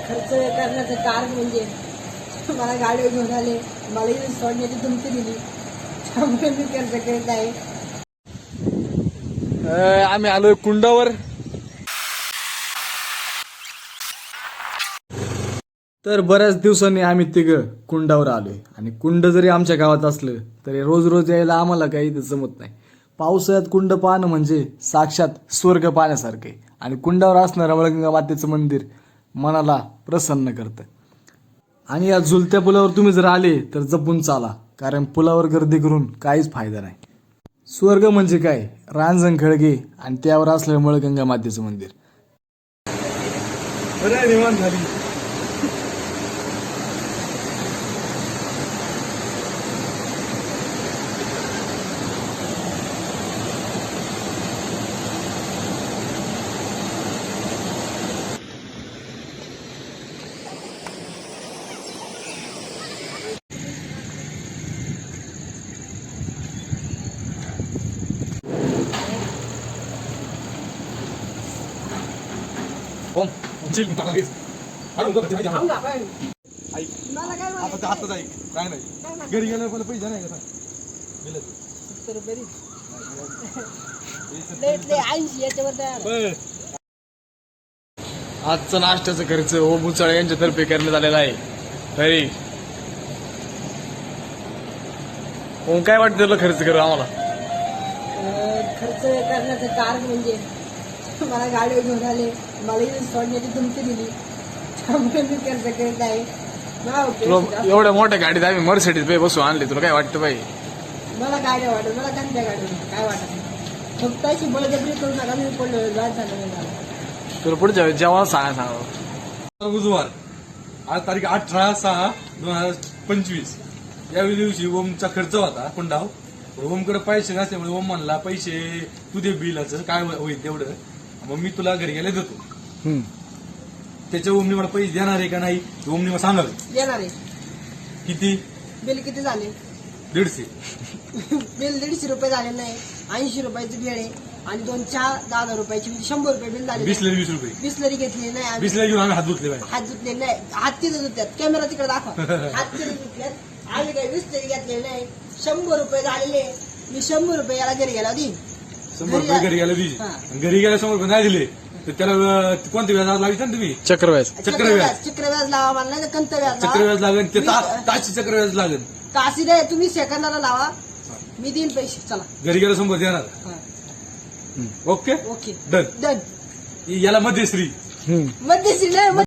खर्च करण्याचं कारण म्हणजे मला गाडी घेऊन आले, मला इथून सोडण्याची धमकी दिली, त्यामुळे मी खर्च करत आहे. आम्ही आलोय कुंडावर. तर बऱ्याच दिवसांनी आम्ही तिघं कुंडावर आलोय आणि कुंड जरी आमच्या गावात असलं तरी रोज रोज यायला आम्हाला काही इथं जमत नाही. पावसाळ्यात कुंड पाहणं म्हणजे साक्षात स्वर्ग पाहण्यासारखे आणि कुंडावर असणारं वळगंगा मातेचं मंदिर मनाला प्रसन्न करतं. आणि या झुलत्या पुलावर तुम्ही जर आले तर जपून चाला, कारण पुलावर गर्दी करून काहीच फायदा नाही. स्वर्ग म्हणजे काय? रांजण खळगे आणि त्यावर असलेलं वळगंगा मातेचं मंदिर. निवांत झाली. मला काय आता काय नाही घरी गेल्यावर मला पैसे नाही का? 70 रुपये 80 याच्यावर तयार. आजचा नाश्त्याचा खर्च मुचाळे यांच्यातर्फे करण्यात आलेला आहे. तरी काय वाटतं तुला खर्च करू आम्हाला? खर्च करण्याचं कारण म्हणजे मला गाडी घेऊन आले, मला इथून सोडण्याची धमकी दिली, त्यामुळे मी खर्च करत आहे. तुला एवढ्या मोठ्या गाडीत आम्ही मर्सिडीज पे बसू आणले, तुला काय वाटतं बाई? मला काय नाही वाटत, मला त्यांच्या गाडीवर काय वाटत नाही. फक्त अशी बळजबरी करू नका, मी पडलो बाद झालं नाही मला. तुला पुढच्या वेळेस जेव्हा सांगा. बुधवार आज तारीख 18/6/2025 या दिवशी ओमचा खर्च होता कुंडाव. ओमकडे पैसे नसल्यामुळे ओम म्हणला पैसे तू दे बिलाचं काय होईल तेवढं, मग मी तुला घरी गेले देतो. त्याच्या ओमनी मला पैसे देणार आहे का नाही ओमनी मला सांगावे. देणार आहे. किती बिल किती झाले? 150. बिल 150 रुपये झाले नाही, 80 रुपयाचं बिल आहे आणि 2 चहा 10,000 रुपयाची, म्हणजे 100 रुपये बिल झाले. बिसलरी 20 रुपये. बिसलरी घेतली नाही आम्ही. बिसलरी घेऊन आम्ही हात धुतले बाहेर. हात धुतले नाही, हात तिथे धुतल्यात, कॅमेरा तिकडे दाखवा. हात तिथे धुतल्यात, आम्ही काही बिसलरी घेतले नाही. 100 रुपये झालेले, मी 100 रुपये याला घरी गेला होती. 100 रुपये घरी गेला दिली. घरी गेल्या 100 रुपये नाही दिले तर त्याला कोणते व्याज लावायचं ना तुम्ही? चक्रव्याज. चक्रव्याज लावा मला, नाही तर कंत व्याज लावा. चक्रव्याज लागेल ते ताशी चक्रव्याज लागेल. तासी नाही, तुम्ही सेकंदाला लावा, मी देईन पैसे. चला घरी गेला 100 देणार. Okay okay done. डन. याला मध्यश्री मध्यश्री नाही.